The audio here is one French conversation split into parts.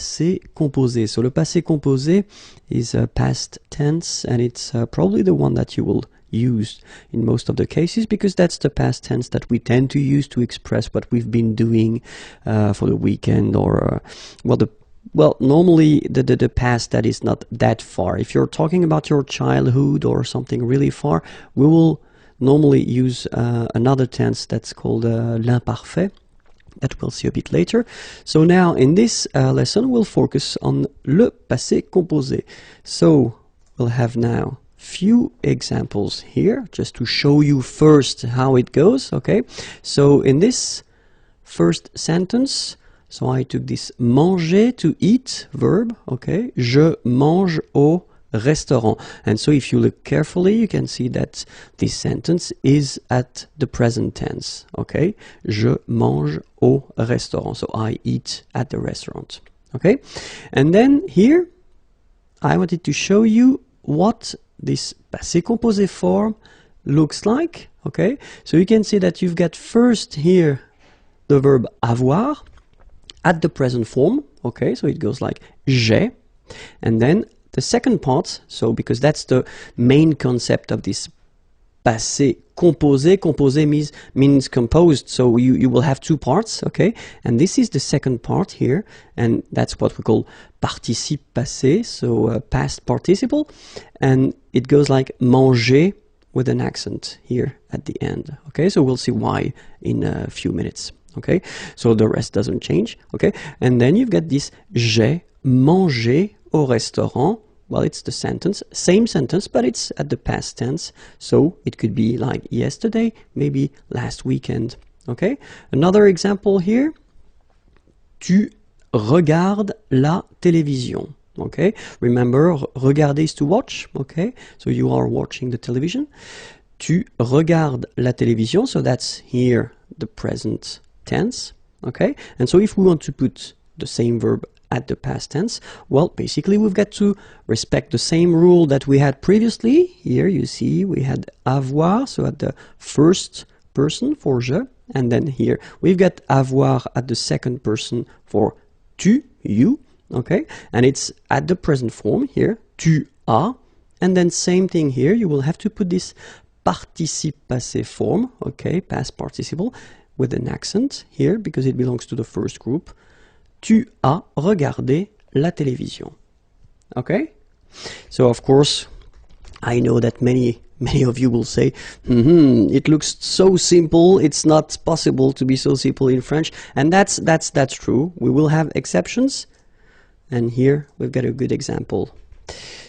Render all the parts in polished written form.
passé composé. So the passé composé is a past tense, and it's probably the one that you will use in most of the cases, because that's the past tense that we tend to use to express what we've been doing for the weekend, or normally the past that is not that far. If you're talking about your childhood or something really far, we will normally use another tense that's called l'imparfait, that we'll see a bit later. So now in this lesson we'll focus on le passé composé. So we'll have now few examples here just to show you first how it goes. Okay, so in this first sentence, so I took this manger, to eat verb. Okay, je mange au restaurant. And so if you look carefully, you can see that this sentence is at the present tense. Okay, je mange au restaurant. So I eat at the restaurant. Okay, and then here I wanted to show you what this passé composé form looks like. Okay, so you can see that you've got first here the verb avoir at the present form. Okay, so it goes like j'ai, and then the second part, so because that's the main concept of this passé composé. Composé means composed, so you will have two parts, okay? And this is the second part here, and that's what we call participe passé, so past participle, and it goes like manger with an accent here at the end, okay? So we'll see why in a few minutes, okay? So the rest doesn't change, okay? And then you've got this j'ai mangé au restaurant. Well, it's the sentence, same sentence, but it's at the past tense. So it could be like yesterday, maybe last weekend. Okay. Another example here. Tu regardes la télévision. Okay. Remember, regarder is to watch. Okay. So you are watching the television. Tu regardes la télévision. So that's here the present tense. Okay. And so if we want to put the same verb at the past tense, well, basically we've got to respect the same rule that we had previously. Here you see we had avoir, so at the first person for je, and then here we've got avoir at the second person for tu, you, okay, and it's at the present form here, tu as, and then same thing here, you will have to put this participe passé form, okay, past participle, with an accent here because it belongs to the first group. Tu as regardé la télévision. Okay? So of course, I know that many of you will say, it looks so simple, it's not possible to be so simple in French. And that's true. We will have exceptions. And here we've got a good example.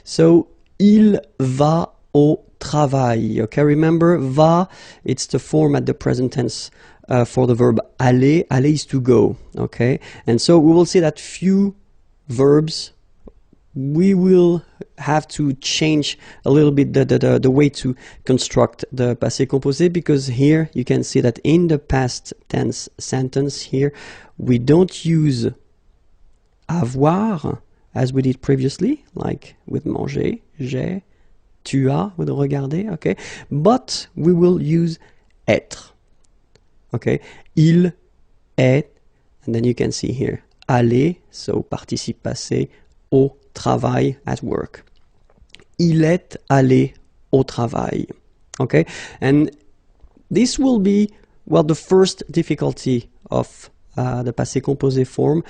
So, il va au travail. Okay, remember, va, it's the form at the present tense for the verb aller. Aller is to go, okay? And so we will see that few verbs, we will have to change a little bit the way to construct the passé composé, because here you can see that in the past tense sentence here, we don't use avoir as we did previously, like with manger, j'ai, tu as, with regarder, okay? But we will use être. Okay, il est, and then you can see here, aller, so participe passé, au travail, at work. Il est allé au travail. Okay, and this will be, well, the first difficulty of the passé composé form.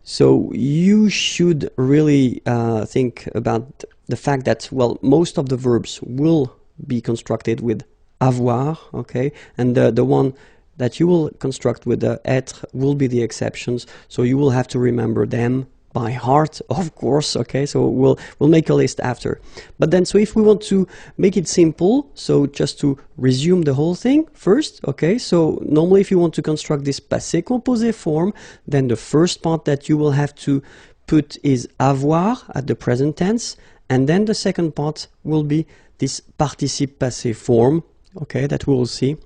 So you should really think about the fact that, well, most of the verbs will be constructed with avoir, okay, and the one that you will construct with the être will be the exceptions, so you will have to remember them by heart, of course, okay, so we'll make a list after. But then, so if we want to make it simple, so just to resume the whole thing first, okay, so normally if you want to construct this passé composé form, then the first part that you will have to put is avoir at the present tense, and then the second part will be this participe passé form, okay, that we will see.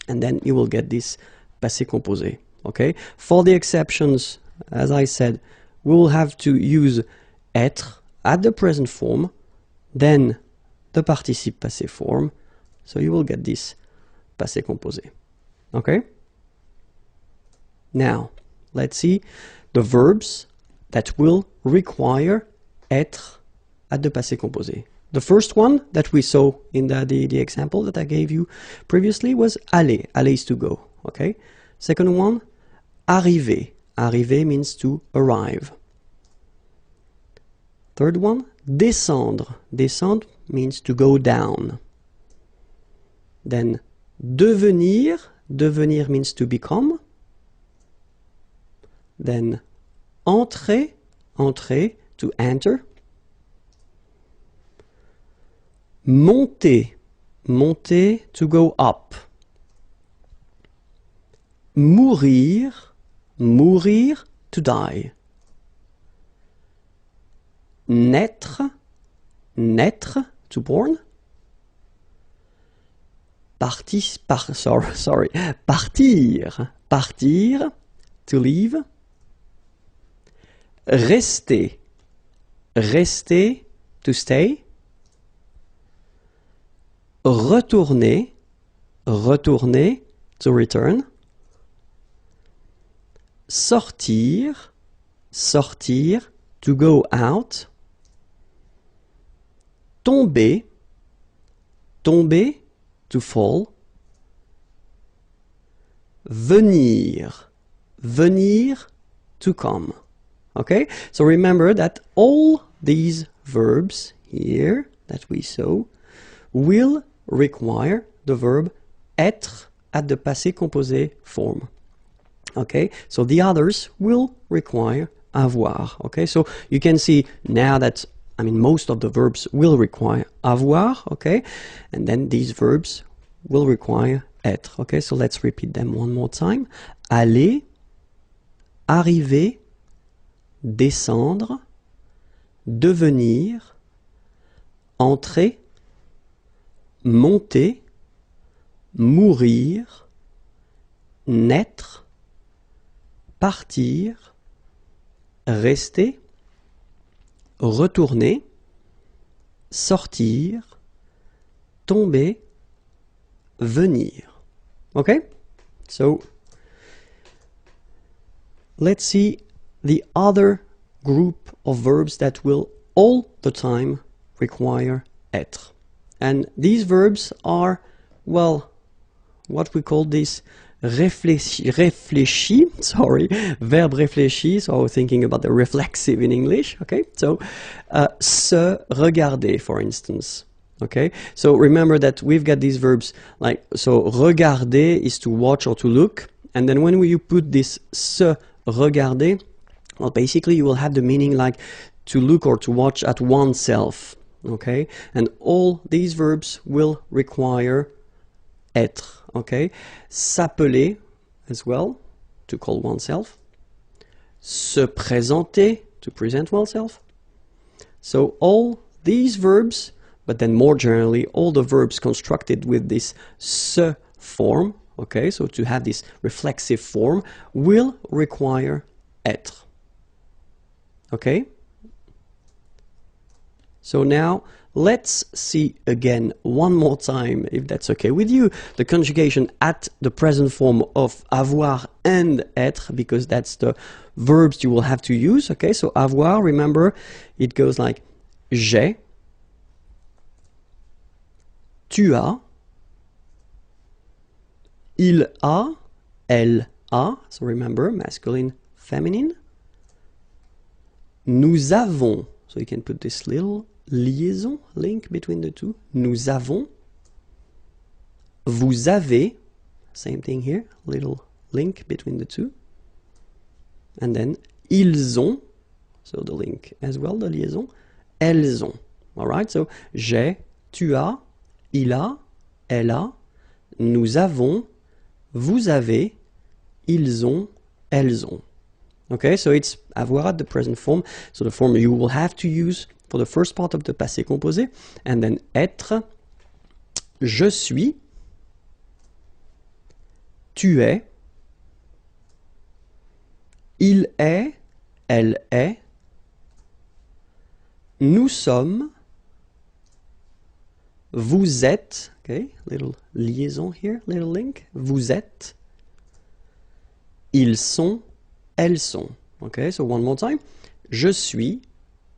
And then you will get this passé composé, okay? For the exceptions, as I said, we will have to use être at the present form, then the participe passé form, so you will get this passé composé, okay? Now, let's see the verbs that will require être at the passé composé. The first one that we saw in the example that I gave you previously was aller. Aller is to go. Okay. Second one, arriver. Arriver means to arrive. Third one, descendre. Descendre means to go down. Then devenir. Devenir means to become. Then entrer. Entrer, to enter. Monter. Monter, to go up. Mourir. Mourir, to die. Naître. Naître, to born. Partir. Partir, to leave. Rester. Rester, to stay. Retourner. Retourner, to return. Sortir. Sortir, to go out. Tomber. Tomber, to fall. Venir. Venir, to come. Okay, so remember that all these verbs here that we saw will require the verb être at the passé composé form. Okay, so the others will require avoir. Okay, so you can see now that, I mean, most of the verbs will require avoir. Okay, and then these verbs will require être. Okay, so let's repeat them one more time. Aller, arriver, descendre, devenir, entrer, monter, mourir, naître, partir, rester, retourner, sortir, tomber, venir. Okay? So let's see the other group of verbs that will all the time require être. And these verbs are, well, what we call this réfléchi, sorry, verb réfléchi, so I was thinking about the reflexive in English, okay? So, se regarder, for instance, okay? So remember that we've got these verbs like, so regarder is to watch or to look, and then when you put this se regarder, well, basically you will have the meaning like to look or to watch at oneself, okay? And all these verbs will require être, okay? S'appeler as well, to call oneself. Se présenter, to present oneself. So all these verbs, but then more generally, all the verbs constructed with this se form, okay, so to have this reflexive form, will require être. Okay? So now, let's see again one more time, if that's okay with you, the conjugation at the present form of avoir and être, because that's the verbs you will have to use. Okay, so avoir, remember, it goes like j'ai, tu as, il a, elle a, so remember, masculine, feminine. Nous avons, so you can put this little liaison, link between the two. Nous avons. Vous avez, same thing here, little link between the two. And then ils ont, so the link as well, the liaison. Elles ont. Alright, so j'ai, tu as, il a, elle a, nous avons, vous avez, ils ont, elles ont. Okay, so it's avoir at the present form, so the form you will have to use for the first part of the passé composé, and then être, je suis, tu es, il est, elle est, nous sommes, vous êtes, okay, little liaison here, little link, vous êtes, ils sont, elles sont. Okay, so one more time. je suis,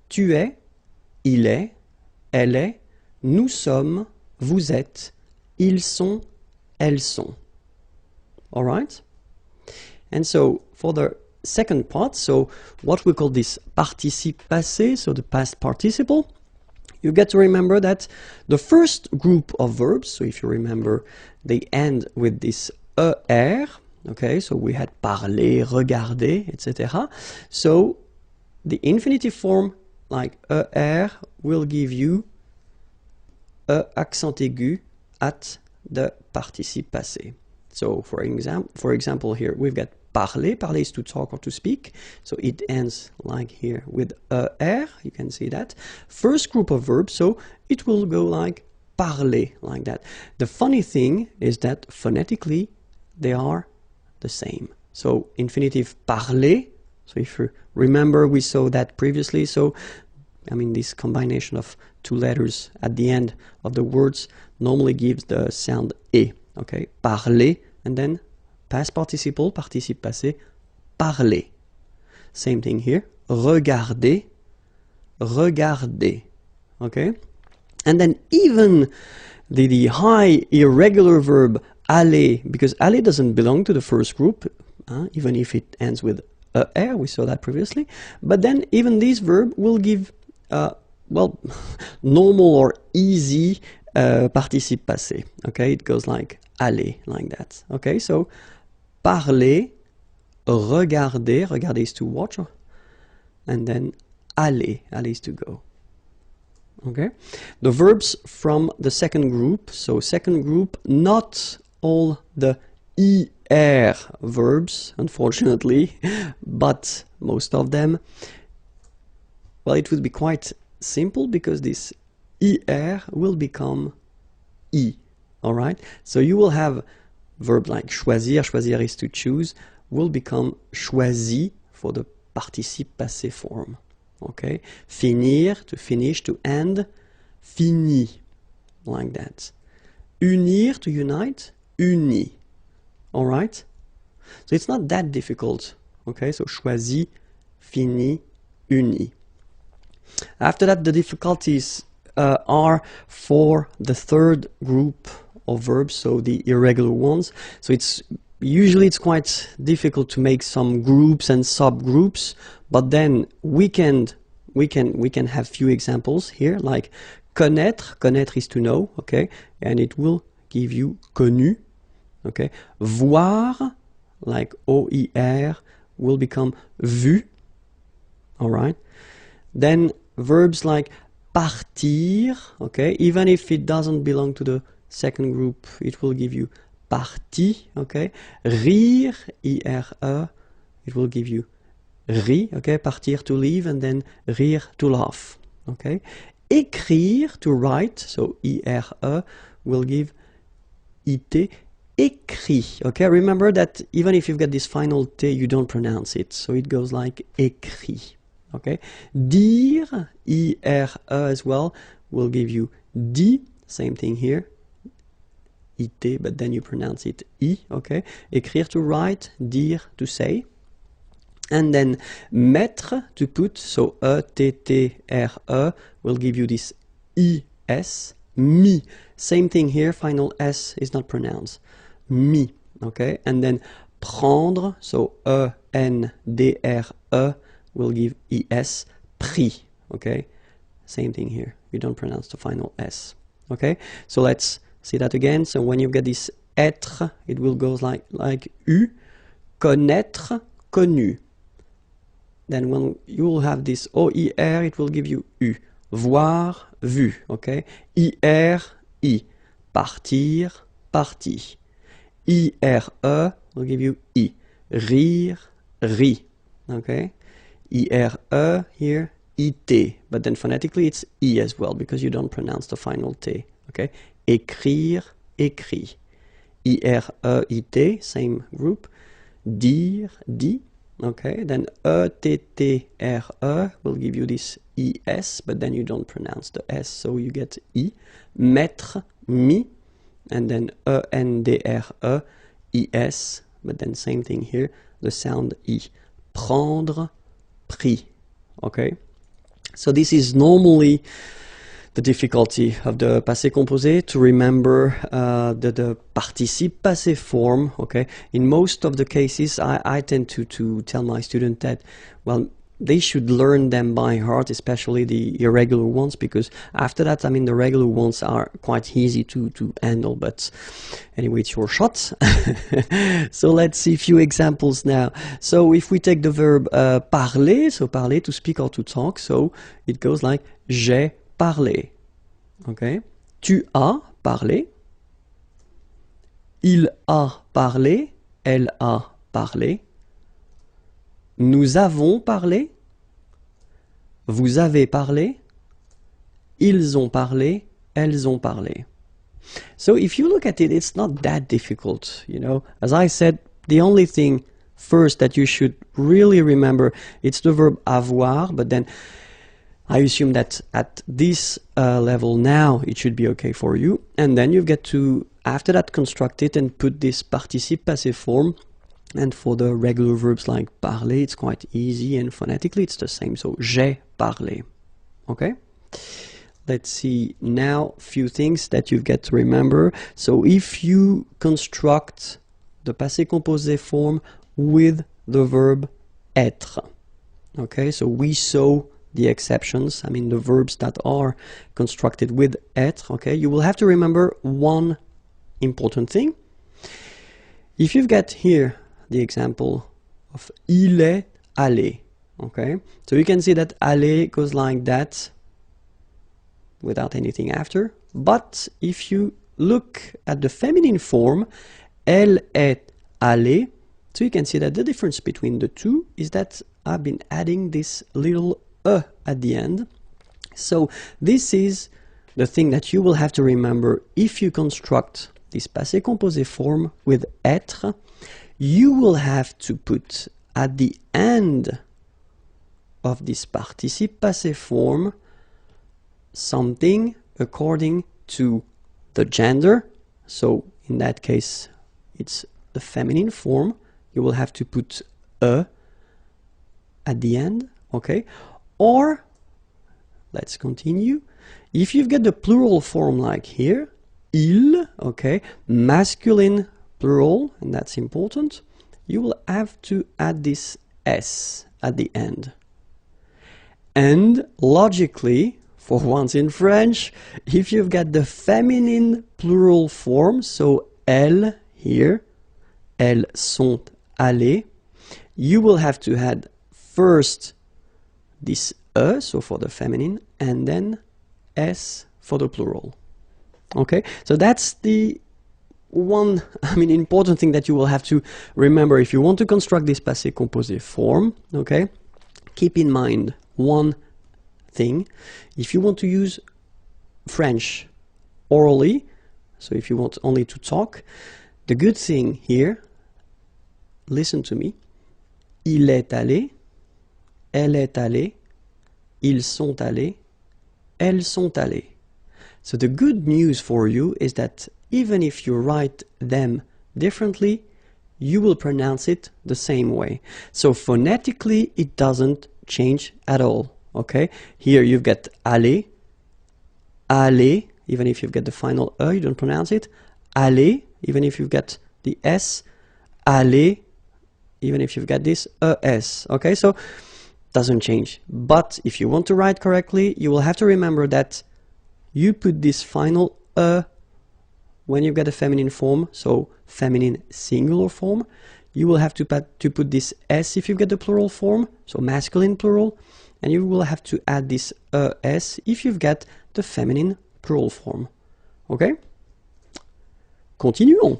tu es, il est, elle est, nous sommes, vous êtes, ils sont, elles sont. All right? And so for the second part, so what we call this participe passé, so the past participle, you get to remember that the first group of verbs, so if you remember, they end with this er, okay, so we had parler, regarder, etc. So the infinitive form like er will give you a accent aigu at the participe passé. So for example here we've got parler. Parler is to talk or to speak. So it ends like here with er. You can see that. First group of verbs, so it will go like parler, like that. The funny thing is that phonetically they are the same. So infinitive parler. So if you remember, we saw that previously. So I mean, this combination of two letters at the end of the words normally gives the sound e. Okay, parler, and then past participle, participe passé, parler. Same thing here. Regarder, regarder. Okay, and then even the high irregular verb aller, because aller doesn't belong to the first group, even if it ends with er, we saw that previously. But then even this verb will give well, normal or easy participe passé. Okay, it goes like aller, like that. Okay, so parler, regarder, regarder is to watch, and then aller, aller is to go. Okay, the verbs from the second group. So second group, not all the er verbs, unfortunately, but most of them. Well, it would be quite simple because this er will become i. All right, so you will have verb like choisir, choisir is to choose, will become choisi for the participe passé form. Okay, finir, to finish, to end, fini, like that. Unir, to unite, uni. All right, so it's not that difficult. Okay, so choisi, fini, uni. After that, the difficulties are for the third group of verbs, so the irregular ones. So usually it's quite difficult to make some groups and subgroups, but then we can have few examples here, like connaître. Connaître is to know, okay, and it will give you connu. Okay, voir, like oir, will become vu. All right, then verbs like partir, okay, even if it doesn't belong to the second group, it will give you parti, okay. Rire, ire, it will give you ri, okay, partir to leave, and then rire to laugh, okay. Écrire, to write, so ire, will give it, écrit, okay. Remember that even if you've got this final t, you don't pronounce it, so it goes like écrit. Okay, dire, ire as well, will give you dit, same thing here, it, but then you pronounce it i, okay. Écrire, to write, dire, to say. And then mettre, to put, so e-t-t-r-e, will give you this is, mi. Same thing here, final s is not pronounced, mi, okay. And then prendre, so e-n-d-r-e, will give es, pris, okay. Same thing here, you don't pronounce the final s, okay. So let's see that again. So when you get this être, it will go like u, connaître, connu. Then when you will have this oir, it will give you u, voir, vu, okay. Ir, i, partir, parti. Ire will give you i, rire, ri, okay. IRE here, IT, but then phonetically it's I as well because you don't pronounce the final T, okay? Écrire, écrit. IRE, IT, same group. Dire, dit, okay? Then ETTRE will give you this ES, but then you don't pronounce the S, so you get I. Mettre, mi, and then ENDRE, ES, but then same thing here, the sound I. Prendre, pris. okay? So this is normally the difficulty of the passé composé, to remember the participe passé form, okay? In most of the cases, I tend to tell my students that, well, they should learn them by heart, especially the irregular ones, because after that, I mean, the regular ones are quite easy to handle, but anyway, it's your shot. So let's see a few examples now. So if we take the verb parler, so parler, to speak or to talk, so it goes like j'ai parlé, okay? Tu as parlé. Il a parlé. Elle a parlé. Nous avons parlé. Vous avez parlé. Ils ont parlé. Elles ont parlé. So if you look at it, it's not that difficult, you know. As I said, the only thing first that you should really remember, it's the verb avoir, but then I assume that at this level now it should be okay for you, and then you get to, after that, construct it and put this participe passé form. And for the regular verbs like parler, it's quite easy, and phonetically it's the same, so j'ai parlé, okay? Let's see now a few things that you've got to remember. So if you construct the passé composé form with the verb être, okay, so we saw the exceptions, I mean the verbs that are constructed with être, okay, you will have to remember one important thing. If you've got here the example of il est allé, okay, so you can see that aller goes like that without anything after, but if you look at the feminine form, elle est allée, so you can see that the difference between the two is that I've been adding this little at the end. So this is the thing that you will have to remember if you construct this passé composé form with être. You will have to put at the end of this participe passé form something according to the gender. So in that case, it's the feminine form. You will have to put a at the end, okay? Or, let's continue. If you've got the plural form like here, il, okay, masculine plural, and that's important, you will have to add this s at the end. And logically, for once in French, if you've got the feminine plural form, so elles here, elles sont allées, you will have to add first this so for the feminine, and then s for the plural. Okay, so that's the one, I mean, important thing that you will have to remember if you want to construct this passé composé form. Okay, keep in mind one thing. If you want to use French orally, so if you want only to talk, the good thing here, listen to me, il est allé, elle est allée, ils sont allés, elles sont allées. So the good news for you is that even if you write them differently, you will pronounce it the same way. So phonetically, it doesn't change at all. Okay? Here you've got aller, aller, even if you've got the final you don't pronounce it. Aller, even if you've got the s. Aller, even if you've got this es. Okay? So doesn't change. But if you want to write correctly, you will have to remember that you put this final when you get a feminine form, so feminine singular form. You will have to put this s if you get the plural form, so masculine plural, and you will have to add this s if you've got the feminine plural form. Okay? Continuons.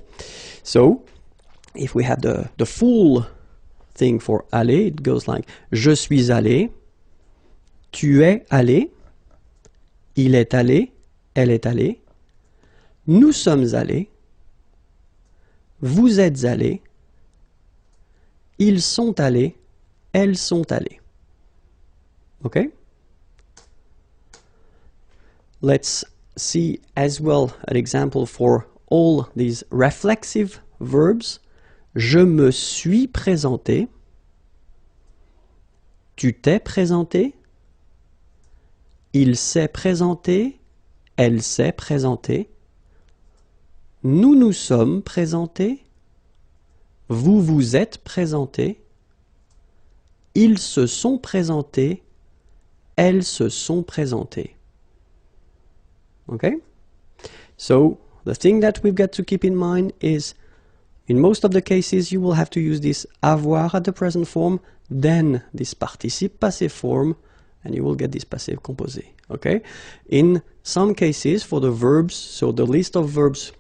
So if we have the full thing for aller, it goes like je suis allé, tu es allé, il est allé, elle est allée, nous sommes allés, vous êtes allés, ils sont allés, elles sont allées. Okay? Let's see as well an example for all these reflexive verbs. Je me suis présenté, Tu t'es présenté, il s'est présenté, elle s'est présentée, nous nous sommes présentés, vous vous êtes présentés, ils se sont présentés, elles se sont présentées. Okay? So, the thing that we've got to keep in mind is, in most of the cases, you will have to use this avoir at the present form, then this participe passé form, and you will get this passé composé. Okay? In some cases, for the verbs, so the list of verbs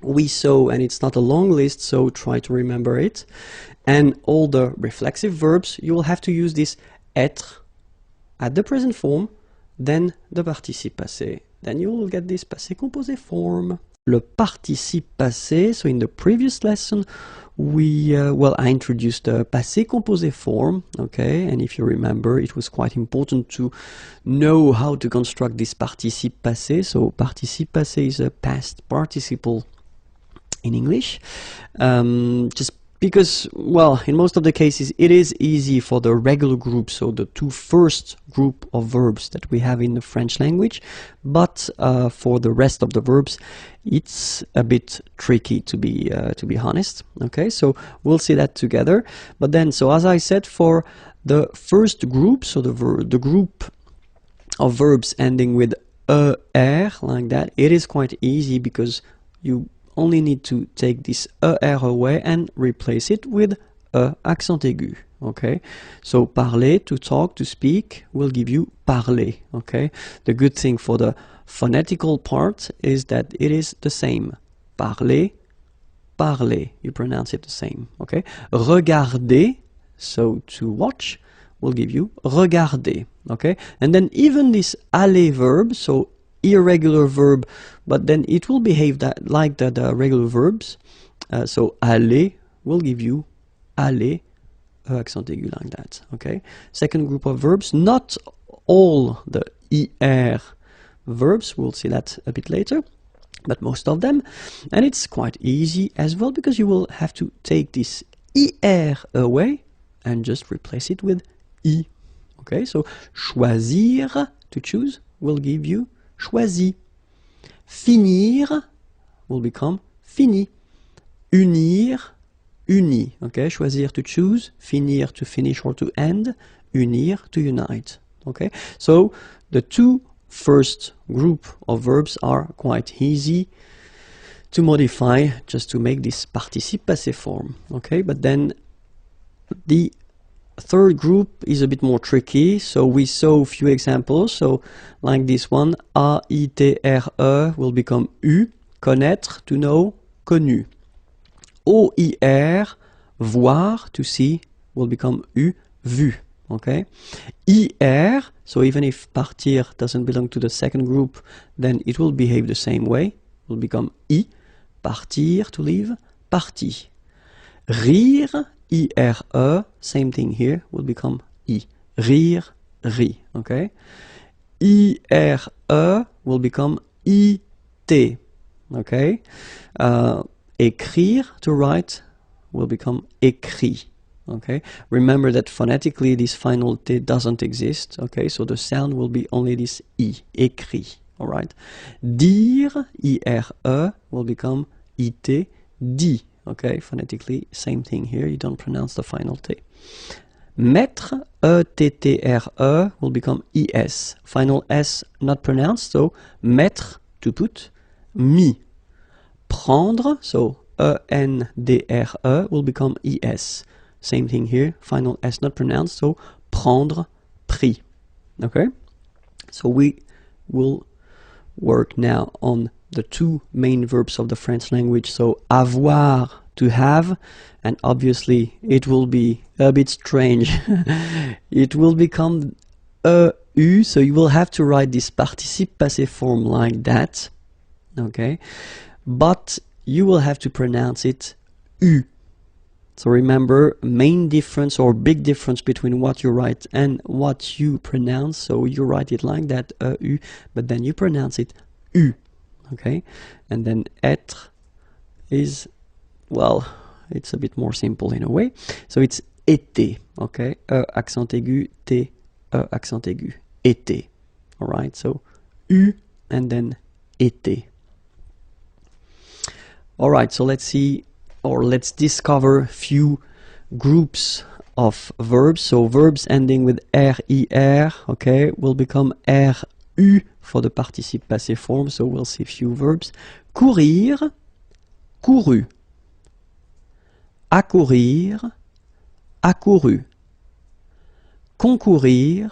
we saw, and it's not a long list, so try to remember it. And all the reflexive verbs, you will have to use this être at the present form, then the participe passé. Then you will get this passé composé form. Le participe passé, so in the previous lesson, I introduced the passé composé form, okay, and if you remember, it was quite important to know how to construct this participe passé. So participe passé is a past participle in English, just because, well, in most of the cases it is easy for the regular group, so the two first group of verbs that we have in the French language, but for the rest of the verbs it's a bit tricky, to be honest. Okay, so we'll see that together. But then, so as I said, for the first group, so the group of verbs ending with er, like that, it is quite easy because you only need to take this er away and replace it with accent aigu. Okay, so parler, to talk, to speak, will give you parler. Okay, the good thing for the phonetical part is that it is the same. Parler, parler, you pronounce it the same. Okay, regarder, so to watch, will give you regarder. Okay, and then even this aller verb, so irregular verb, but then it will behave like the regular verbs. So aller will give you aller, accent aigu, like that. Okay. Second group of verbs, not all the er verbs, we'll see that a bit later, but most of them, and it's quite easy as well because you will have to take this er away and just replace it with I. Okay, so choisir, to choose, will give you choisi. Finir will become fini. Unir, uni. Okay, choisir, to choose, finir, to finish or to end, unir, to unite. Okay, so the two first group of verbs are quite easy to modify just to make this participe passé form. Okay, but then the third group is a bit more tricky, so we saw a few examples. So like this one, A-I-T-R-E will become U, connaître, to know, connu. O-I-R, voir, to see, will become U, vu. Okay, I-R, so even if partir doesn't belong to the second group, then it will behave the same way, it will become I, partir, to leave, parti. Rire, I-R-E, same thing here, will become I. Rire, ri. Okay? I-R-E will become I-T. Okay? Écrire, to write, will become écrit. Okay? Remember that phonetically this final T doesn't exist. Okay? So the sound will be only this I. Écrit. Alright? Dire, I-R-E, will become I-T. Dit. Okay, phonetically, same thing here, you don't pronounce the final T. Mettre, E-T-T-R-E, will become I-S. Final S not pronounced, so mettre, to put, mis. Prendre, so E-N-D-R-E, will become I-S. Same thing here, final S not pronounced, so prendre, pris. Okay, so we will work now on the two main verbs of the French language, so avoir, to have, and obviously it will be a bit strange. It will become EU, so you will have to write this participe passé form like that, okay, but you will have to pronounce it U. So remember, main difference or big difference between what you write and what you pronounce, so you write it like that, EU, but then you pronounce it U. Okay, and then être is, well, it's a bit more simple in a way. So it's été. Okay, accent aigu, T, accent aigu, été. All right, so U and then été. All right, so let's see, or let's discover few groups of verbs. So verbs ending with RIR, okay, will become RU for the participe passé form. So we'll see few verbs. Courir, couru. Accourir, accouru. Concourir,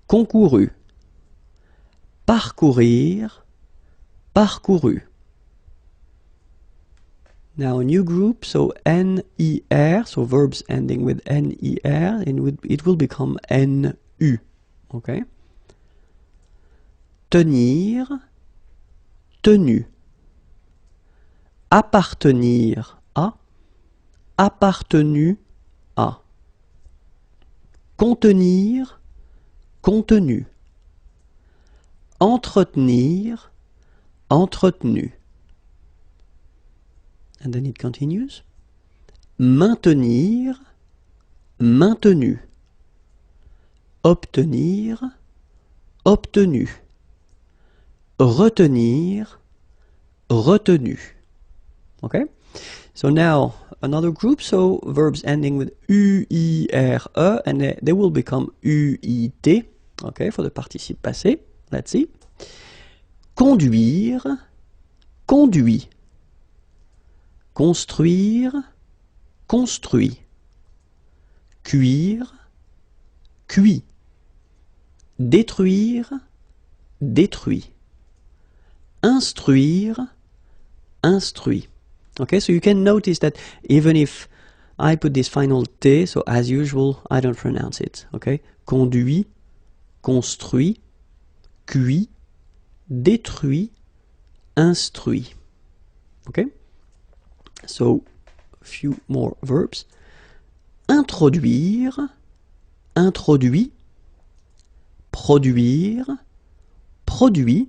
concouru. Parcourir, parcouru. Now a new group, so NER, so verbs ending with NER, and it will become NU, okay? Tenir, tenu. Appartenir à, appartenu à. Contenir, contenu. Entretenir, entretenu. And then it continues. Maintenir, maintenu. Obtenir, obtenu. Retenir, retenu. Okay? So now another group, so verbs ending with UIRE, and they will become UIT, okay, for the participe passé. Let's see. Conduire, conduit. Construire, construit. Cuire, cuit. Détruire, détruit. Instruire, instruit. Okay, so you can notice that even if I put this final T, so as usual, I don't pronounce it. Okay, conduit, construit, cuit, détruit, instruit. Okay, so a few more verbs. Introduire, introduit. Produire, produit.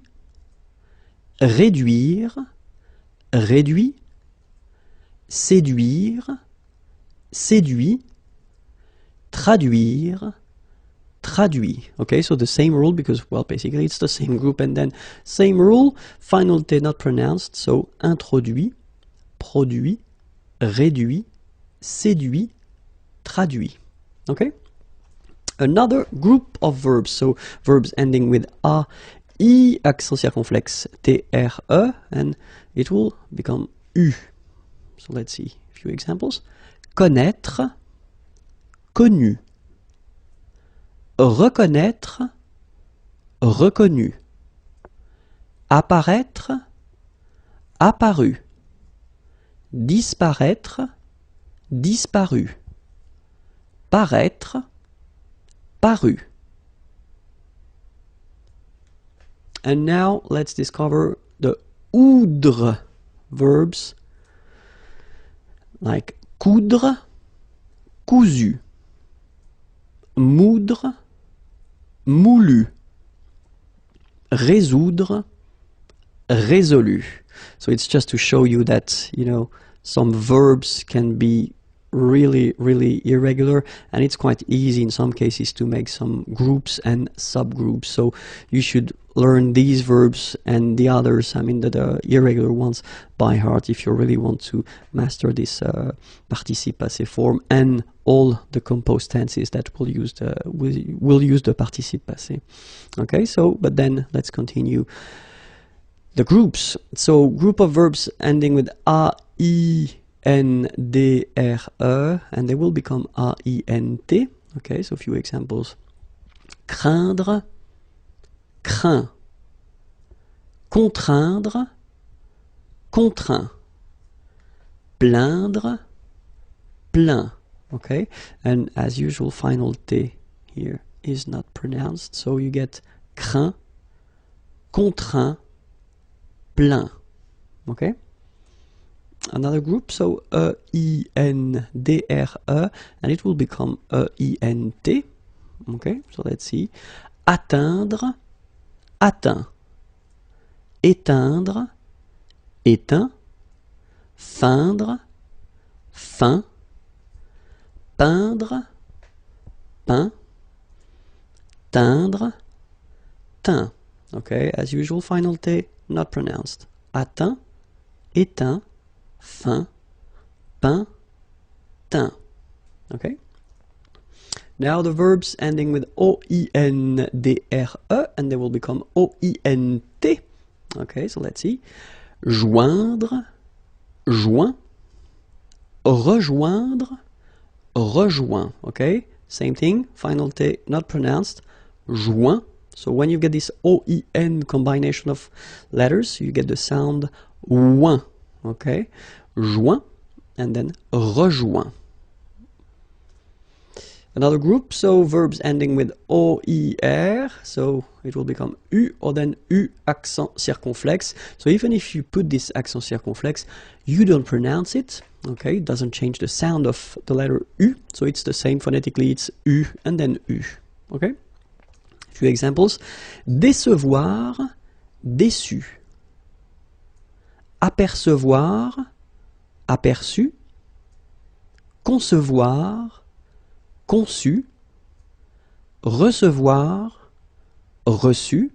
Réduire, réduit. Séduire, séduit. Traduire, traduit. Okay, so the same rule, because, well, basically it's the same group, and then same rule, final T not pronounced, so introduit, produit, réduit, séduit, traduit. Okay? Another group of verbs, so verbs ending with A, I, accent circonflexe, TRE, and it will become U. So let's see a few examples. Connaître, connu. Reconnaître, reconnu. Apparaître, apparu. Disparaître, disparu. Paraître, paru. And now let's discover the oudre verbs, like coudre, cousu. Moudre, moulu. Résoudre, résolu. So it's just to show you that, you know, some verbs can be really, really irregular, and it's quite easy in some cases to make some groups and subgroups. So you should learn these verbs and the others, I mean the irregular ones, by heart if you really want to master this participe passé form and all the composed tenses that will use the participe passé. Okay, so but then let's continue the groups. So group of verbs ending with A, I, N, D, R, E, and they will become A, I, N, T. Okay, so a few examples. Craindre, craint. Contraindre, contraint. Plaindre, plaint. Okay, and as usual, final T here is not pronounced, so you get craint, contraint, plaint. Okay. Another group, so E-I-N-D-R-E, and it will become E-I-N-T. Okay, so let's see. Atteindre, atteint. Éteindre, éteint. Feindre, feint. peindre, peint, teindre, teint. Okay, as usual, final T not pronounced. Atteint, éteint, fin, peint, teint. Okay. Now the verbs ending with O-I-N-D-R-E, and they will become O-I-N-T. Okay, so let's see. Joindre, joint, rejoindre, rejoint. Okay, same thing, final T not pronounced. Joint. So when you get this O-I-N combination of letters, you get the sound ouin. Okay, joint, and then rejoint. Another group, so verbs ending with OIR, so it will become U or then U accent circonflexe. So even if you put this accent circonflexe, you don't pronounce it, okay? It doesn't change the sound of the letter U, so it's the same phonetically, it's U and then U, okay? A few examples. Décevoir, déçu. Apercevoir, aperçu. Concevoir, conçu, recevoir, reçu,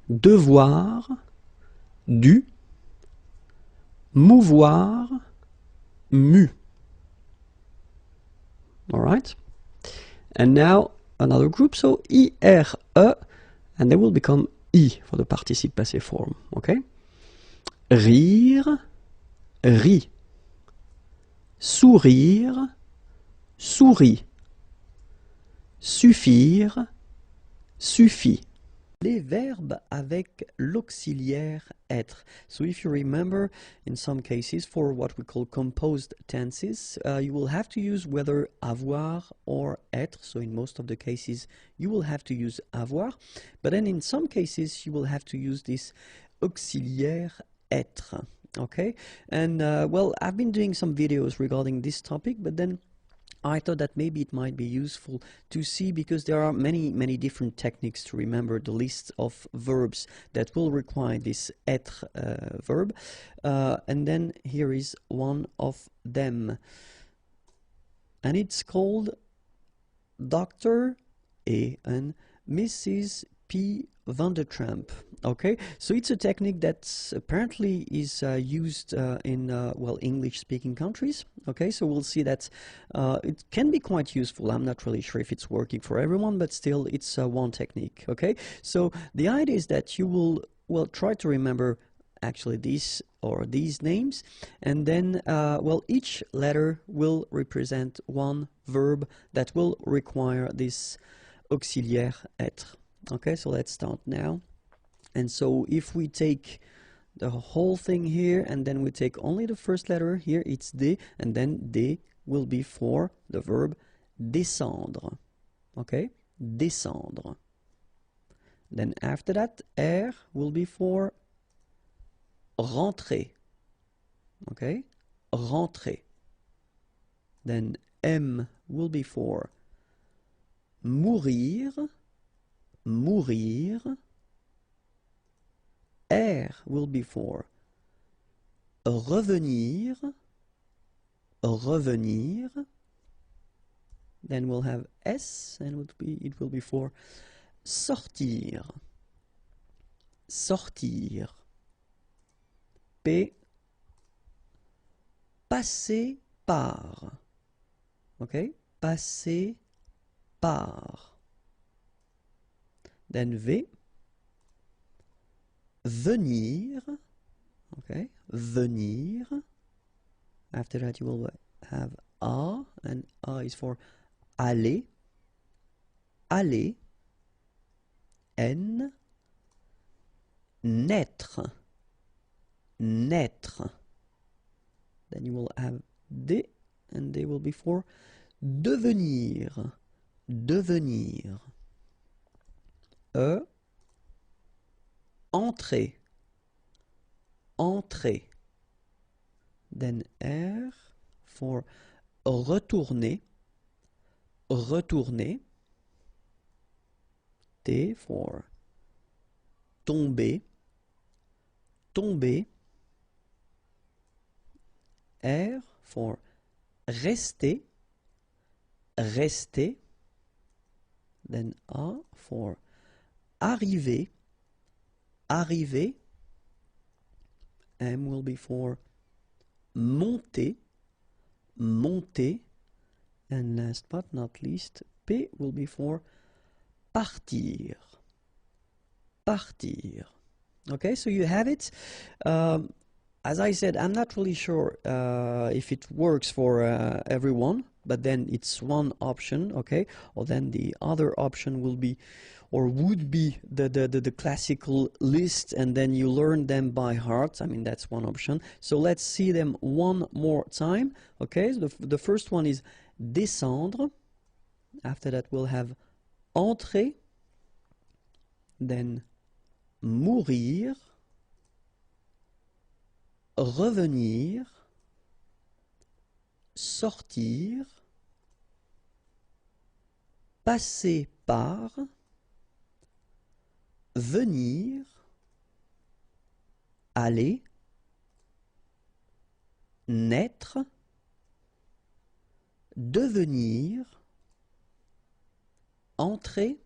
devoir, dû, mouvoir, mu. All right? And now another group, so IRE, and they will become I for the participe passé form, okay? Rire, rit. Sourire, sourit. Suffire, suffit. Les verbes avec l'auxiliaire être. So if you remember, in some cases, for what we call composed tenses, you will have to use whether avoir or être. So in most of the cases, you will have to use avoir. But then in some cases, you will have to use this auxiliaire être. Okay? And well, I've been doing some videos regarding this topic, but then I thought that maybe it might be useful to see, because there are many different techniques to remember the list of verbs that will require this être verb. And then here is one of them. And it's called Dr. A and Mrs. P. Van der Tramp. Okay, so it's a technique that apparently is used in well, English-speaking countries. Okay, so we'll see that it can be quite useful. I'm not really sure if it's working for everyone, but still, it's one technique. Okay, so the idea is that you will try to remember actually these names, and then well, each letter will represent one verb that will require this auxiliaire être. Okay, so let's start now. And so if we take the whole thing here, and then we take only the first letter here, it's D, and then D will be for the verb descendre. Okay, descendre. Then after that, R will be for rentrer. Okay, rentrer. Then M will be for mourir. Mourir. R will be for revenir. Revenir. Then we'll have S, and it will be for sortir. Sortir. P. Passer par. Okay? Passer par. Then V. Venir. Okay, venir. After that, you will have A, and A is for aller. Aller. N. Naître. Naître. Then you will have D, and they will be for devenir. Devenir. E. Entrer. Entrer. Then R for retourner. Retourner. T for tomber. Tomber. R for rester. rester. Then A for arriver, arriver. M will be for monter, monter. And last but not least, P will be for partir, partir. Okay, so you have it. As I said, I'm not really sure if it works for everyone, but then it's one option, okay? Or then the other option will be, or would be, the classical list, and then you learn them by heart. I mean, that's one option. So let's see them one more time, okay? So the first one is descendre. After that, we'll have entrer, then mourir, revenir, sortir, passer par, venir, aller, naître, devenir, entrer,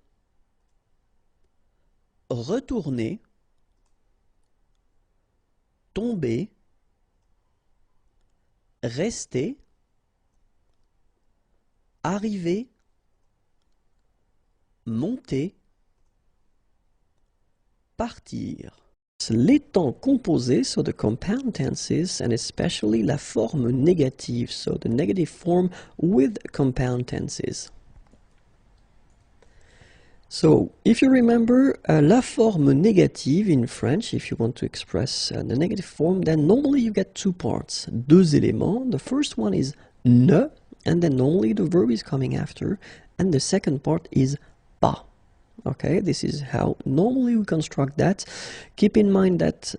retourner, tomber, rester, arriver, monter, partir. Les temps composés, so the compound tenses, and especially la forme négative, so the negative form with compound tenses. So, if you remember, la forme négative in French, if you want to express the negative form, then normally you get two parts, deux éléments. The first one is ne, and then normally the verb is coming after, and the second part is pas. Okay, this is how normally we construct that. Keep in mind that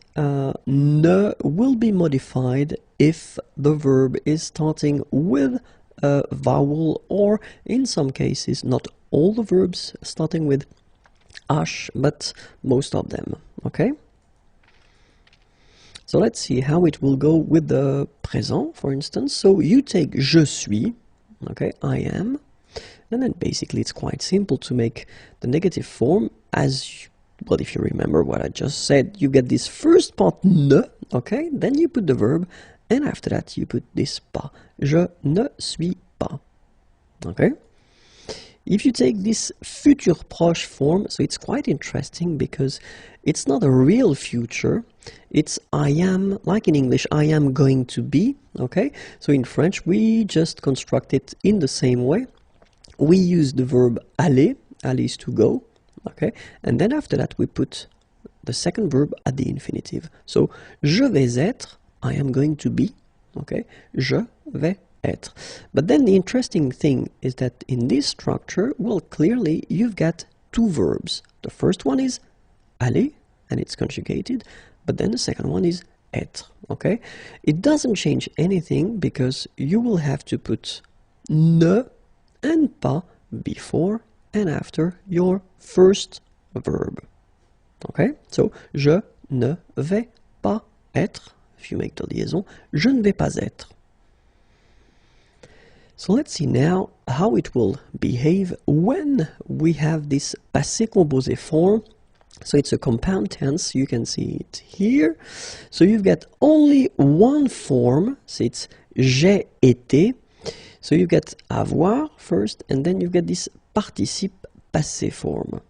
ne will be modified if the verb is starting with a vowel, or in some cases, not all the verbs starting with h, but most of them, okay? So let's see how it will go with the présent, for instance. So you take je suis, okay, I am, and then basically it's quite simple to make the negative form as, well, if you remember what I just said, you get this first part ne, okay, then you put the verb, and after that you put this pas. Je ne suis pas, okay? If you take this futur proche form, so it's quite interesting because it's not a real future, it's I am, like in English, I am going to be, okay? So in French, we just construct it in the same way. We use the verb aller, aller is to go, okay? And then after that, we put the second verb at the infinitive. So, je vais être, I am going to be, okay? Je vais être. But then the interesting thing is that in this structure, well, clearly you've got two verbs. The first one is aller, and it's conjugated, but then the second one is être, okay? It doesn't change anything because you will have to put ne and pas before and after your first verb, okay? So, je ne vais pas être, if you make the liaison, je ne vais pas être. So let's see now how it will behave when we have this passé composé form. So it's a compound tense, you can see it here. So you've got only one form, so it's j'ai été. So you get avoir first, and then you get this participe passé form.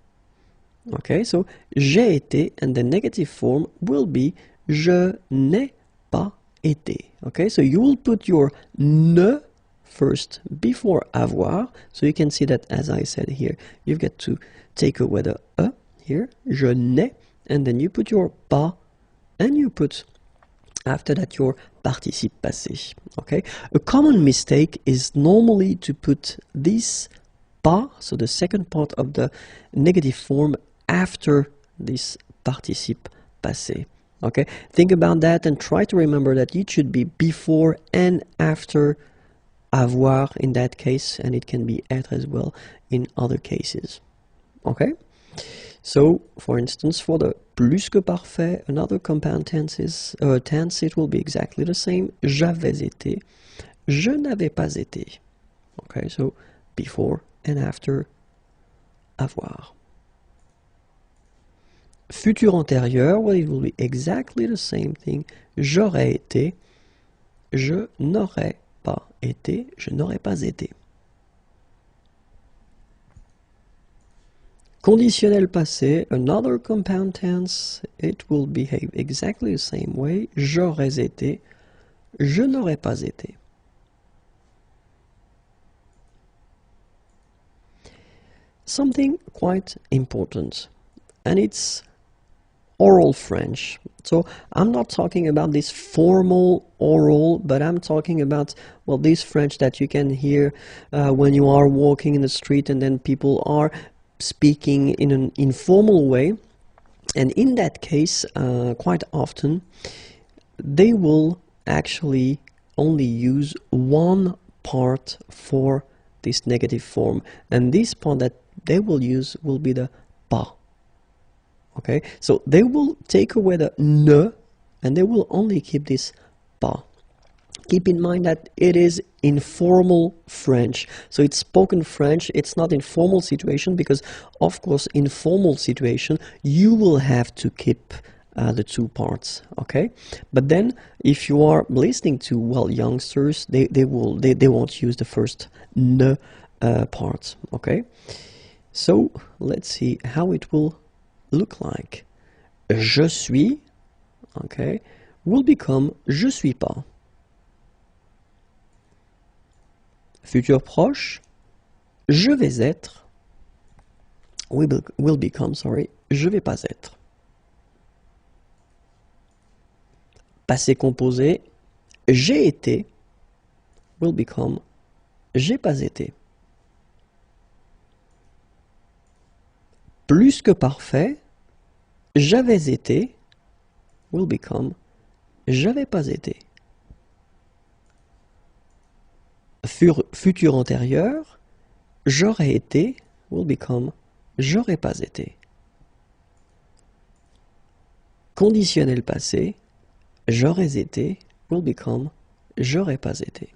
Okay, so j'ai été, and the negative form will be je n'ai pas été. Okay, so you will put your ne first before avoir, so you can see that, as I said here, you've got to take away the e here, je n'ai, and then you put your pas, and you put after that your participe passé, okay? A common mistake is normally to put this pas, so the second part of the negative form, after this participe passé, okay? Think about that and try to remember that it should be before and after avoir in that case, and it can be être as well in other cases, okay? So, for instance, for the plus que parfait, another compound tense, it will be exactly the same. J'avais été, je n'avais pas été. Okay, so before and after avoir. Futur antérieur, well, it will be exactly the same thing. J'aurais été, je n'aurais pas été, je n'aurais pas été. Conditionnel passé, another compound tense, it will behave exactly the same way. J'aurais été, je n'aurais pas été. Something quite important, and it's oral French. So I'm not talking about this formal oral, but I'm talking about, well, this French that you can hear when you are walking in the street and then people are speaking in an informal way. And in that case, quite often, they will actually only use one part for this negative form. And this part that they will use will be the pas. Okay, so they will take away the ne and they will only keep this pas. Keep in mind that it is informal French. So it's spoken French, it's not in formal situation because, of course, in formal situation, you will have to keep the two parts, okay? But then, if you are listening to, well, youngsters, they won't use the first ne part, okay? So, let's see how it will look like. Je suis, okay, will become je suis pas. Futur proche, je vais être, will become, sorry, je vais pas être. Passé composé, j'ai été, will become, j'ai pas été. Plus que parfait, j'avais été, will become, j'avais pas été. Futur antérieur, j'aurais été, will become, j'aurais pas été. Conditionnel passé, j'aurais été, will become, j'aurais pas été.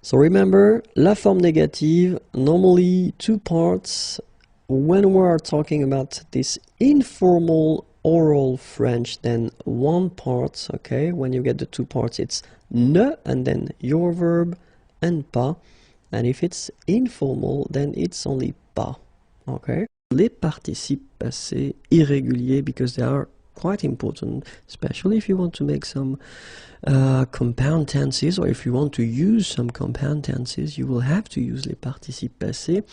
So remember, la forme négative, normally two parts. When we are talking about this informal oral French, then one part, okay? When you get the two parts, it's ne and then your verb and pas. And if it's informal, then it's only pas, okay? Les participes passés irréguliers, because they are quite important, especially if you want to make some compound tenses, or if you want to use some compound tenses, you will have to use les participes passés,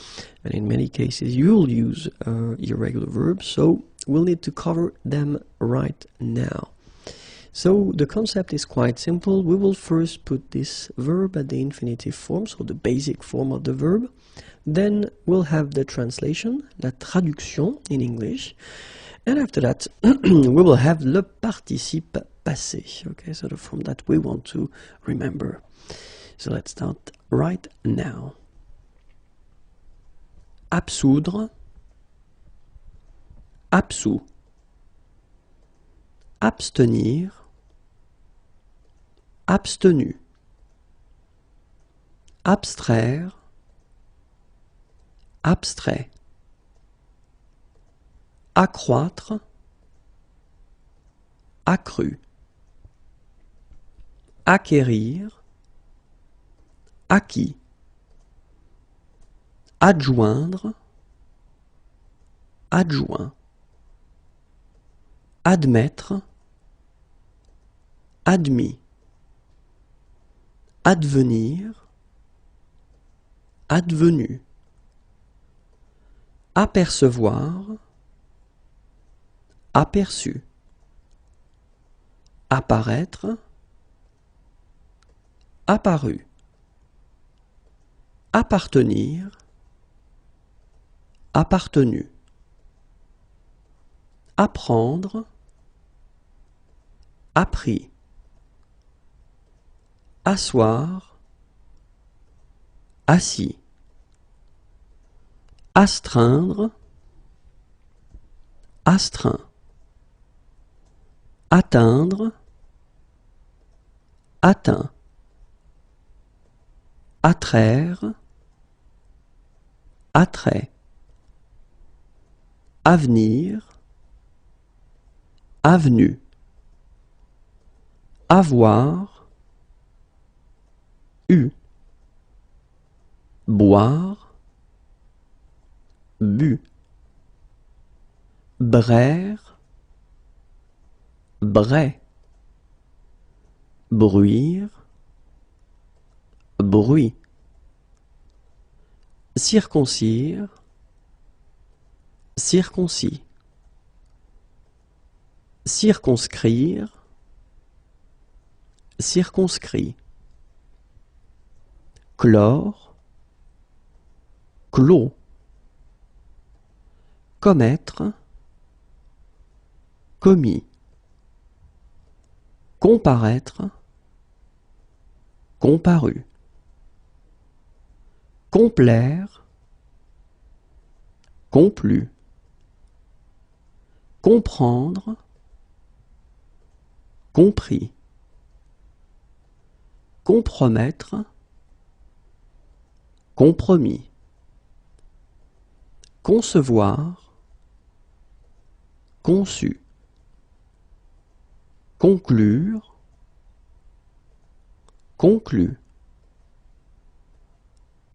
and in many cases you will use irregular verbs, so we'll need to cover them right now. So the concept is quite simple. We will first put this verb at the infinitive form, so the basic form of the verb. Then we'll have the translation, la traduction in English. And after that, we will have le participe passé, okay, so the form that we want to remember. So let's start right now. Absoudre, absous. Abstenir, abstenu. Abstraire, abstrait. Accroître, accru. Acquérir, acquis. Adjoindre, adjoint. Admettre, admis. Advenir, advenu. Apercevoir, aperçu. Apparaître, apparu. Appartenir, appartenu. Apprendre, appris. Asseoir, assis. Astreindre, astreint. Atteindre, atteint. attraire, attrait, avenir, avenue, avoir, eu, boire, bu, braire, brais, bruire, bruit, circoncire, circoncis, circonscrire, circonscrit, clore, clos, commettre, commis, comparaître, comparu, complaire, complu, comprendre, compris, compromettre, compromis, concevoir, conçu, conclure, conclu,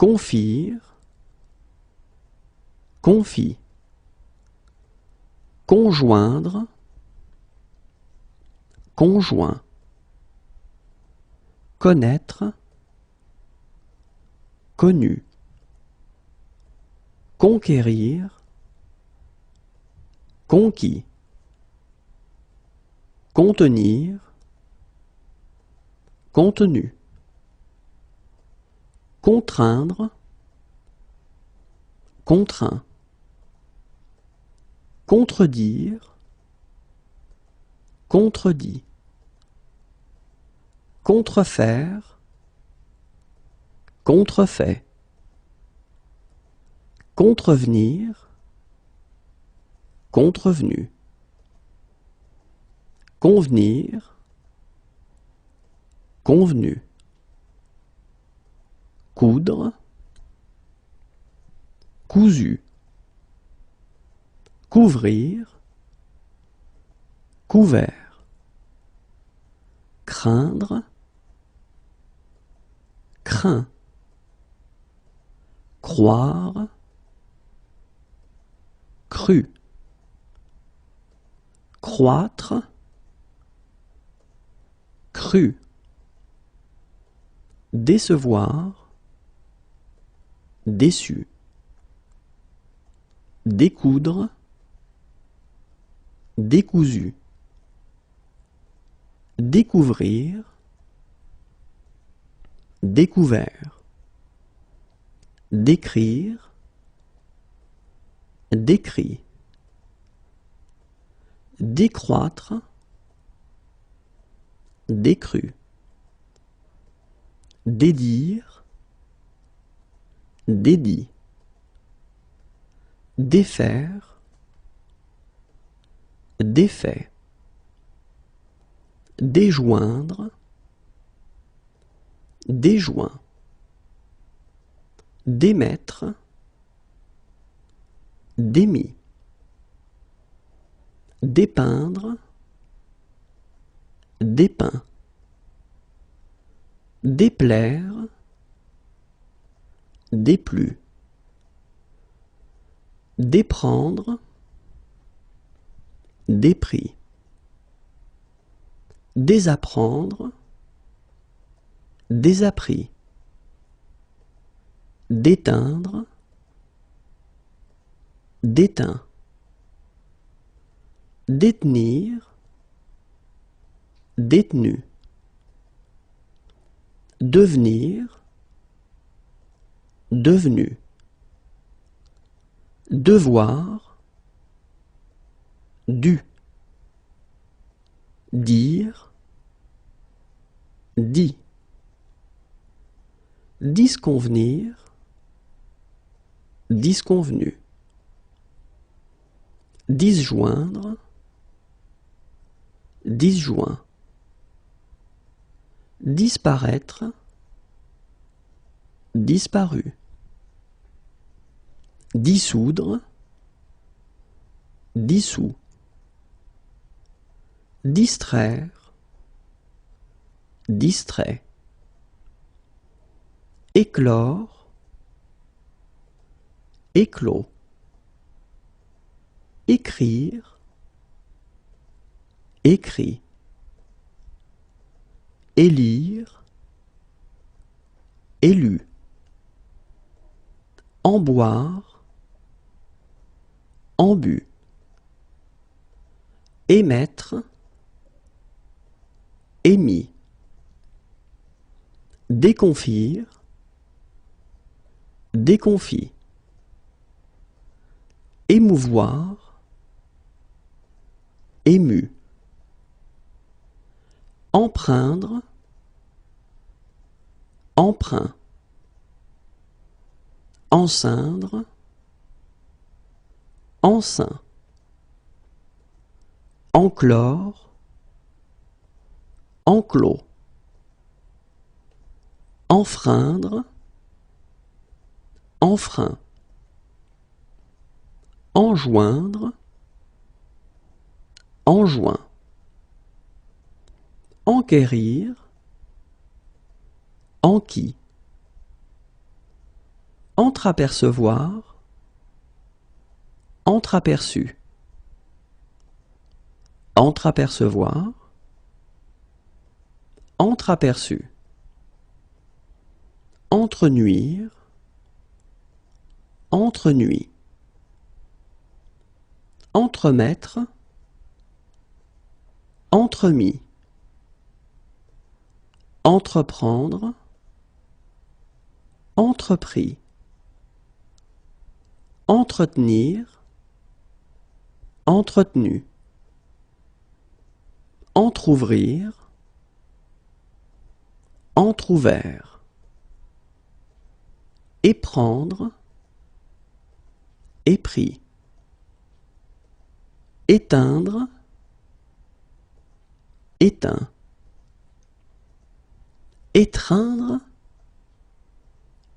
confire, confie, conjoindre, conjoint, connaître, connu, conquérir, conquis, contenir, contenu, contraindre, contraint, contredire, contredit, contrefaire, contrefait, contrevenir, contrevenu, convenir, convenu, coudre, cousu, couvrir, couvert, craindre, craint, croire, cru, croître, cru, décevoir, déçu, découdre, décousu, découvrir, découvert, décrire, décrit, décroître, décru, dédire, dédit, défaire, défait, déjoindre, déjoint, démettre, démis, dépeindre, dépeint, déplaire, déplu, déprendre, dépris, désapprendre, désappris, d'éteindre, d'éteint, détenir, détenu, devenir, devenu, devoir, dû, dire, dit, disconvenir, disconvenu, disjoindre, disjoint, disparaître, disparu. Dissoudre, dissous. Distraire, distrait. Éclore, éclos. Écrire, écrit. Élire, élu. En boire, en bu. Émettre, émis. Déconfire, déconfit. Émouvoir, ému. Empreindre, emprunt. Enceindre, enceint. Enclore, enclos. Enfreindre, enfreint. Enjoindre, enjoint. Enquérir, enquis. Entreapercevoir, entreaperçu. Entreapercevoir, entreaperçu. Entrenuire, entrenuit. Entremettre, entremis. Entreprendre, entrepris. Entretenir, entretenu. Entrouvrir, entrouvert. Éprendre, épris. Éteindre, éteint. Étreindre,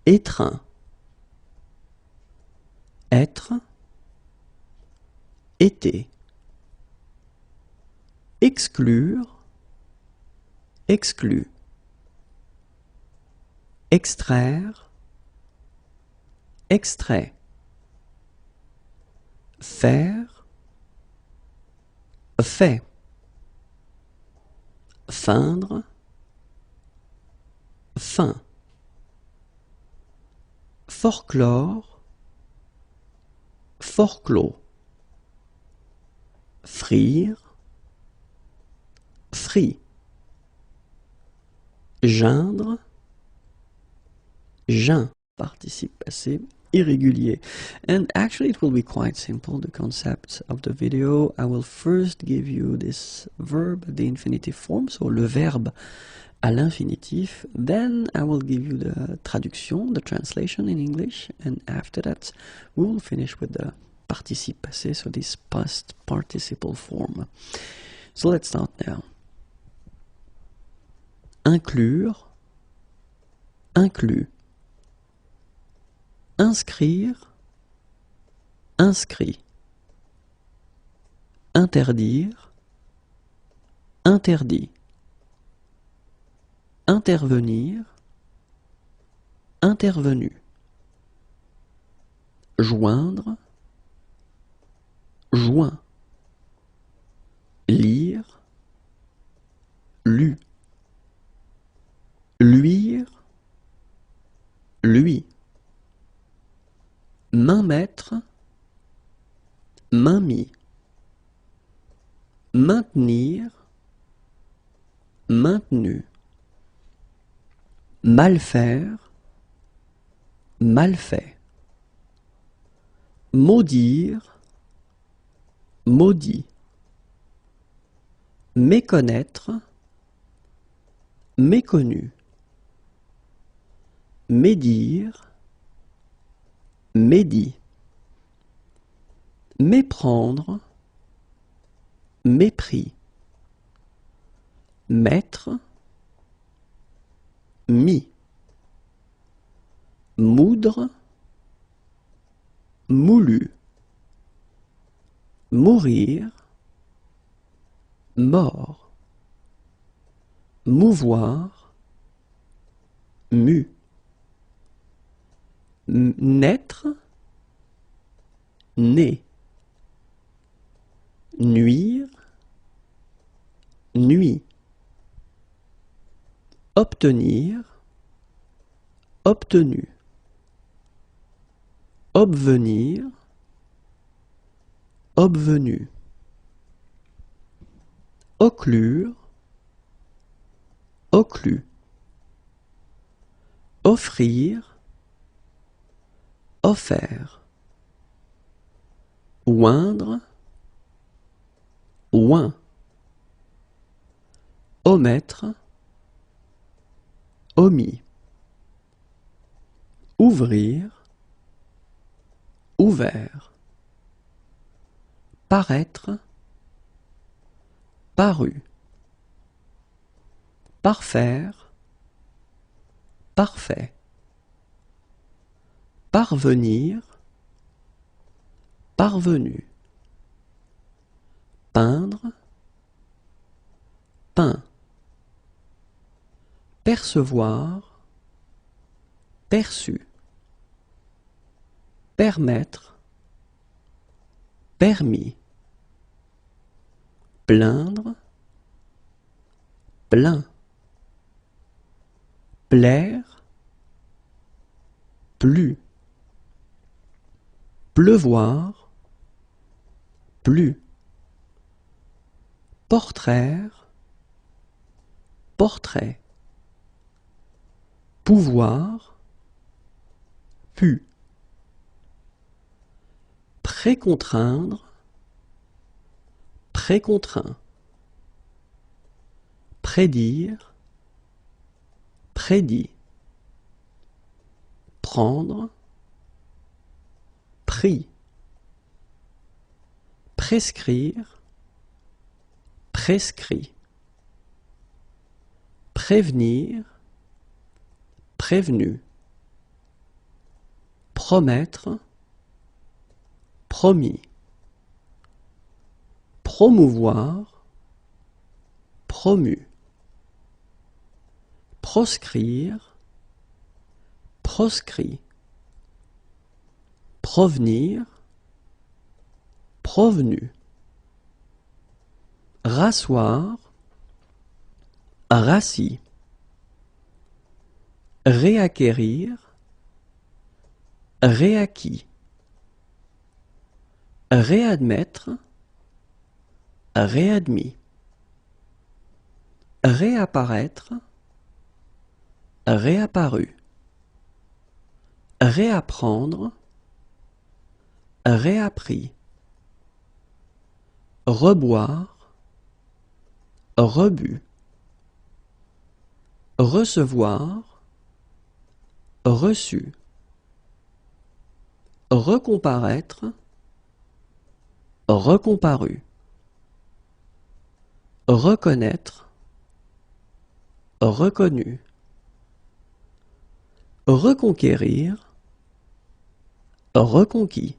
étreint. Être, été. Exclure, exclu. Extraire, extrait. Faire, fait. Feindre, fin. Forclore, forclos. Frire, frit. Geindre, geint. Participe passé irrégulier. And actually it will be quite simple, the concept of the video. I will first give you this verb, the infinitive form, so le verbe à l'infinitif. Then I will give you the traduction, the translation in English, and after that we will finish with the participe passé, so this past participle form. So let's start now. Inclure, inclus. Inscrire, inscrit. Interdire, interdit. Intervenir, intervenu. Joindre, joint. Lire, lu. Luire, lui. Main mettre, main mis. Maintenir, maintenu. Mal faire, mal fait. Maudire, maudit. Méconnaître, méconnu. Médire, médit. Méprendre, mépris. Mettre, mis. moudre, moulu, mourir, mort, mouvoir, mu, naître, né, nuire, nuit, obtenir, obtenu, obvenir, obvenu, occlure, occlus, offrir, offert, oindre, oint, omettre, omis, ouvrir, ouvert, paraître, paru, parfaire, parfait, parvenir, parvenu, peindre, peint, percevoir, perçu, permettre, permis, plaindre, plaint, plaire, plu, pleuvoir, plu, portraire, portrait, pouvoir, pu, précontraindre, précontraint, prédire, prédit, prendre, pris, prescrire, prescrit, prévenir, prévenu, promettre, promis, promouvoir, promu, proscrire, proscrit, provenir, provenu, rasseoir, rassis, réacquérir, réacquis, réadmettre, réadmis, réapparaître, réapparu, réapprendre, réappris, reboire, rebu, recevoir, reçu, recomparaître, recomparu, reconnaître, reconnu, reconquérir, reconquis,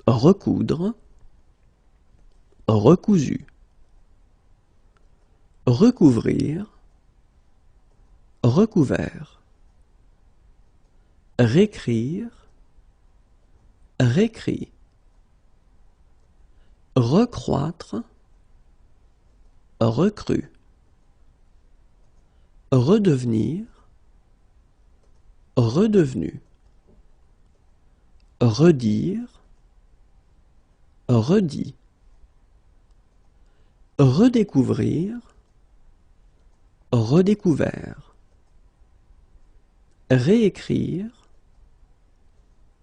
recoudre, recousu, recouvrir, recouvert, réécrire, réécrit, recroître, recru, redevenir, redevenu, redire, redit, redécouvrir, redécouvert, réécrire,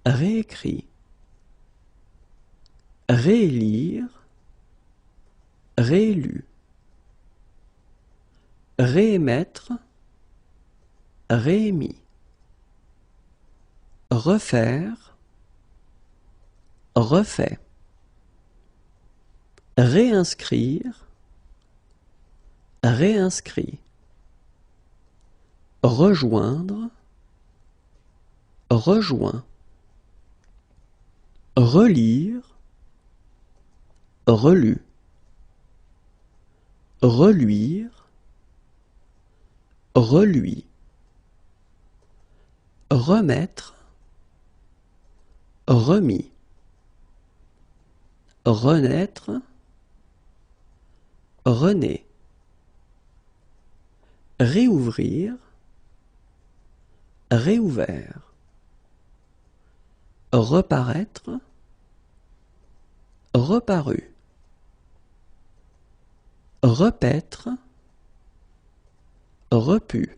réécrit, réélire, réélu, réémettre, réémis, refaire, refait, réinscrire, réinscrit, rejoindre, rejoint, relire, relu, reluire, reluit, remettre, remis, renaître, rené, réouvrir, réouvert, reparaître, reparu, repaître, repu,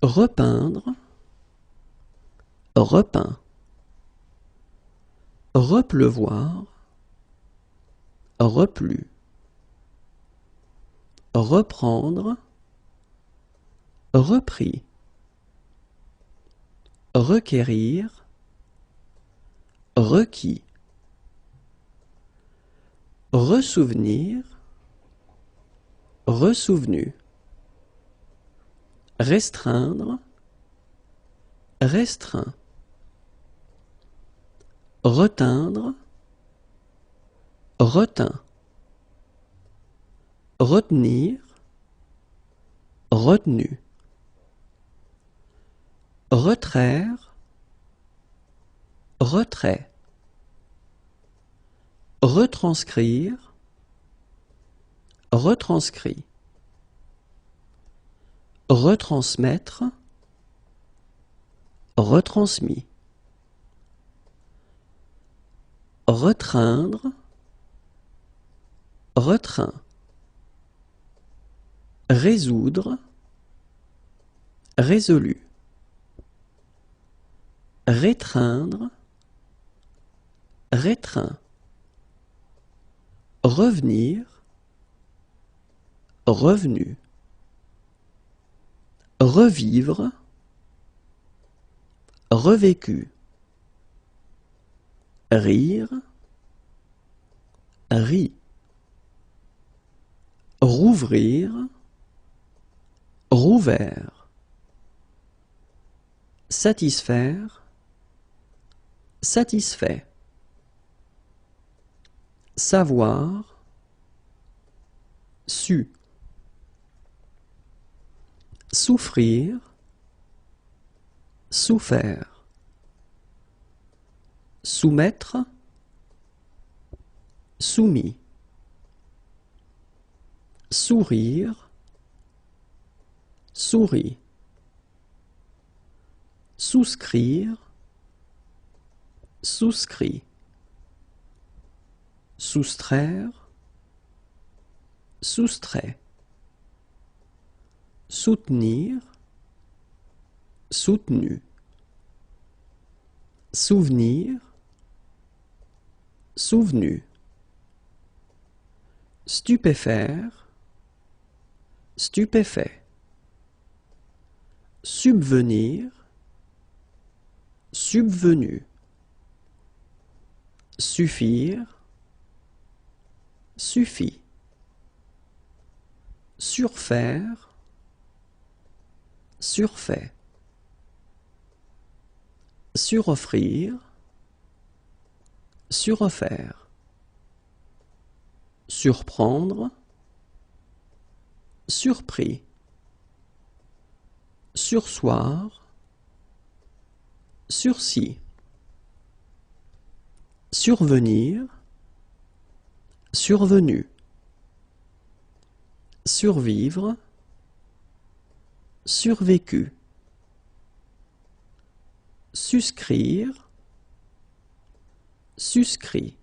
repeindre, repeint, repleuvoir, replu, reprendre, repris, requérir, requis, ressouvenir, ressouvenu, restreindre, restreint, reteindre, retint, retenir, retenu, retraire, retrait, retranscrire, retranscrit, retransmettre, retransmis, retreindre, retreint, résoudre, résolu, rétreindre, rétreint, revenir, revenu, revivre, revécu, rire, rit, rouvrir, rouvert, satisfaire, satisfait, savoir, su, souffrir, souffert, soumettre, soumis, sourire, souris, souscrire, souscrit, soustraire, soustrait, soutenir, soutenu, souvenir, souvenu, stupéfaire, stupéfait, subvenir, subvenu, suffire, suffit, surfaire, surfait, suroffrir, suroffert, surprendre, surpris, sursoir, sursis, survenir, survenu, survivre, survécu, suscrire, suscrit,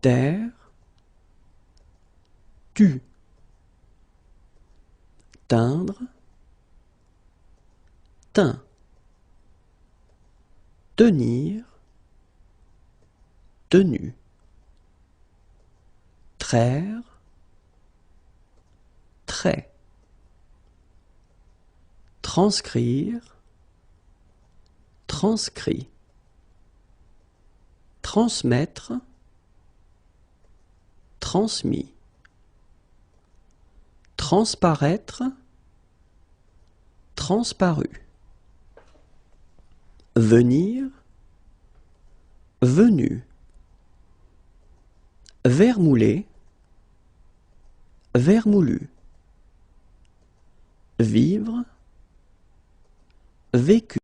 taire, tu, teindre, teint, tenir, tenu, traire, trait, transcrire, transcrit, transmettre, transmis, transparaître, transparu. Venir, venu. Vermoulé, vermoulu. Vivre, vécu.